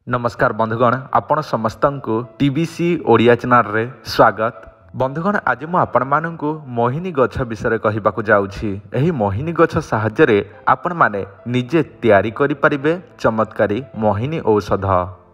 नमस्कार बंधुगण, आपण समस्त को टीबीसी ओडिया चैनल रे स्वागत। बंधुगण, आज मु आपण माननकु मोहिनी गछ विषय कहबाकू जाउछि। एही मोहिनी गछ सहाय्य रे आपण माने निजे तैयारी करि परिबे चमत्कारी मोहिनी औषध।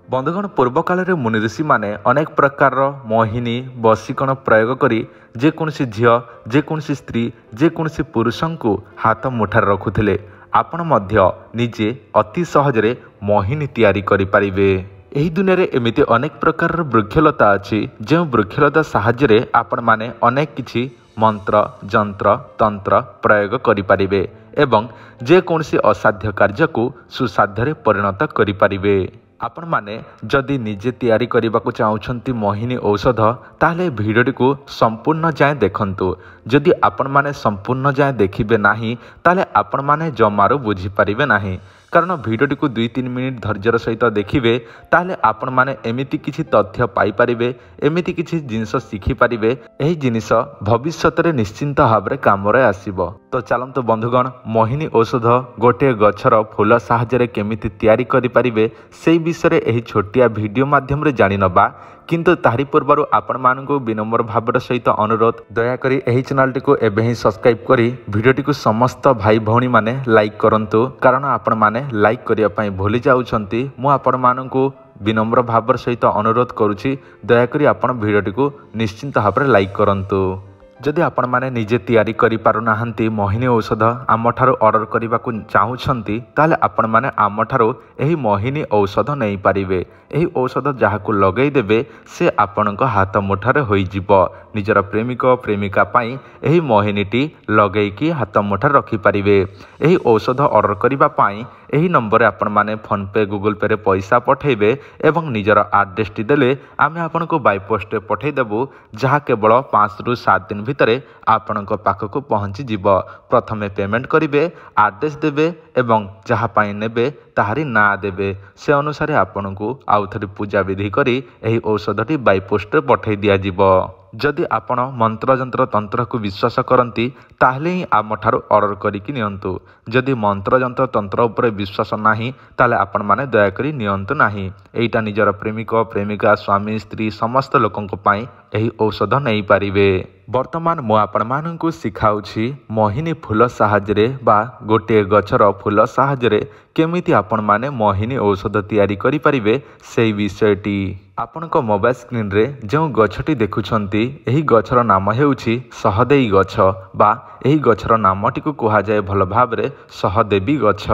बंधुगण, पूर्व काल रे मुनि ऋषि माने अनेक प्रकार मोहिनी बसीकरण प्रयोग करी जेकोसी झियो जेकोसी स्त्री जेकोसी पुरुषंकु हाथ मुठार रखुथिले। आपण मध्य निजे अति सहजरे मोहिनी तैयारी करि परिबे। एही दुनिया रे एमिति अनेक प्रकार वृक्षलता अछि जे वृक्षलता सहाय्य रे आपण माने अनेक किछि मंत्र जंत्र तंत्र प्रयोग करि परिबे एवं जे कोनसी असाध्य कार्य को सुसाध्य रे परिणत करि परिबे। आपण माने जदि निजे तैयारी करबाकू चाहूछंती मोहिनी औषध ताहले भिडियोटी को संपूर्ण जाए देखंतु। जदि आपण माने संपूर्ण जाए देखिबे नाही ताहले आपण माने जमारो बुझी परिबे नाही, कारण भिडियोटी को 2-3 मिनिट धैर्यर सहित देखिबे ताहले आपण माने एमिति किछि तथ्य पाई परिबे, एमिति किछि जिनिस शिखि परिबे। एही जिनिस भविष्यत रे निश्चिंत भाबरे कामरे आसीबो। तो चलंतु बंधुगण, मोहिनी औषध गोटे गछर फूल सहाय्य रे केमिति तैयारी करि परिबे सेही विषय एही छोटिया भिडियो माध्यम रे जानि नबा। किंतु तारि पूर्वरु आपण मानकु विनम्र भावर सहित अनुरोध, दयाकरी एही चैनल को एबे ही सब्सक्राइब करी भिडियोटी को समस्त भाई भौणी माने लाइक करंतु, कारण आपण माने लाइक करिया पई भूली जाउछंती। मु आपण मानकु विनम्र भावर सहित अनुरोध करुछि, दयाकरी आपण भिडियोटी को निश्चिंत भाव लाइक करंतु। जदि आपण माने निजे तैयारी करि पारु नाहंती मोहिनी औषध आमठारु ऑर्डर करिबाकू चाहूछंती ताले आपण माने आमठारु एही मोहिनी औषध नै पारिबे। एही औषध जहाकू लगै देबे से आपणक हाथ मुठारे होई जिवो। निजर प्रेमिक प्रेमिका पाई एही मोहिनीटी लगैकी हाथ मुठारे रखि पारिबे। एही औषध ऑर्डर करिबा पाई एही नंबर आपण माने फोन पे गूगल पे रे पैसा पठेबे एवं निजर एड्रेस टी देले आमे आपनको बाय पोस्ट पठै देबु, जहा केवल 5 रु 7 दिन भितरे आपणक पाखकू पहुँची जिवो। प्रथमे पेमेंट करिवे, एड्रेस देबे एवं जहा पाई नेबे ताहारी ना देबे। से अनुसार आपणकू आउ थरी पूजा विधि करी एही औषधटी बाय पोस्ट पठै दिया जिवो। जदि आपण मंत्र जंत्र तंत्र को विश्वास करती ताहले ही आमठारु ऑर्डर करिकी नियंतु। जदि मंत्र जंत्र तंत्र उपरे विश्वास नाही ताले आपण माने दयाकरी नियंतु नाही। एइटा निजर प्रेमिक प्रेमिका स्वामी स्त्री समस्त लोकंक पाई एही औषध नै पारिबे। वर्तमान मु आपण माननकु सिखाउछि मोहिनी फूल सहाय्य रे बा गोटे गछर फूल सहाय्य रे केमिति आपण माने मोहिनी औषध तैयारी करि परिबे सेही विषयटी। आपणक मोबाइल स्क्रीन रे जो गछटी देखुछंती एही गछर नाम हेउछि सहदेई गछ बा एही गछर नामटी को कुहा जाय भल भाबरे सहदेवी गछ।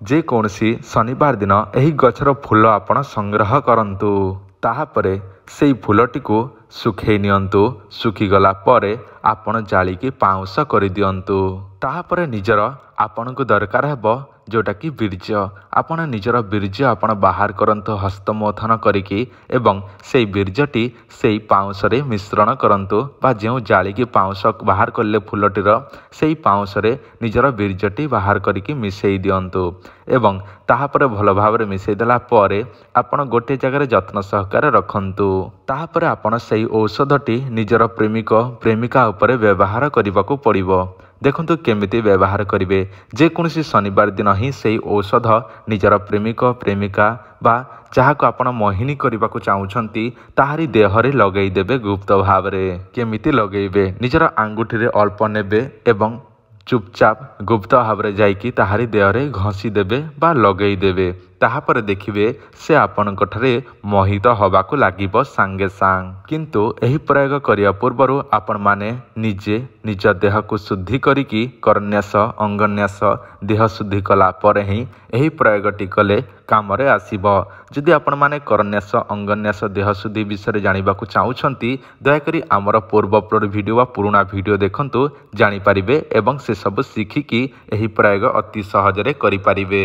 जे कोनसी शनिवार दिन एही गछर फूल आपण संग्रह करंतु, ताहा परे सेही फूलटी को सुखै नियंतु। सुखी गला परे आपण जाली की पाउंस करि दियंतु। ताहा परे निजर आपण को दरकार हेबो जोटा कि बीर्ज। आपण निजर बीर्ज आपण बाहर करंतु हस्तमोथन करिकी एवं सेही बीर्जटी सेही पाउंस रे मिश्रण करंतु, बा जेउ जाली की पाउंस बाहर करले फूलटीर सेही पाउंस रे निजर बीर्जटी बाहर करिकी मिसेई दियंतु एवं ताहा परे भल भाबरे मिसेई देला परे आपण गोटे जगह जत्न सहकारे रखंतु। ताहा परे आपण सेही औषधटी निजर प्रेमिक प्रेमिका उपरे व्यवहार करिबाकू पड़िबो। देखंतु केमिति व्यवहार करिवे। जे कोनसी शनिवार दिन ही सेही औषध निजर प्रेमिक प्रेमिका बा जहाको आपण मोहिनी करिबाकू चाहूछंती ताहारी देहरे लगै देबे गुप्त भावरे। केमिति लगैबे, निजर आंगुठी रे अल्प नेबे एवं चुपचाप गुप्त भावरे जाइकी ताहारी देहरे घसी देबे बा लगै देबे। ताहापर देखिबे से आपणक ठरे मोहित हबाकू लागिबो सांगे सांग। किंतु एही प्रयोग करिया पूर्वरु आपण माने निजे निज देह को शुद्धि करिकी करन्यास अंगन्यास देह शुद्धि कला परे ही एही प्रयोगटी कले कामरे आसीबो। जदि आपण माने करन्यास अंगन्यास देह शुद्धि विषय जानिबाकू चाहूछंती दयाकरी आमर पूर्व अपलोड वीडियो वा पुराना वीडियो देखंतु, जानि परिबे एवं से सब शिखिकी एही प्रयोग अति सहजरे करि परिबे।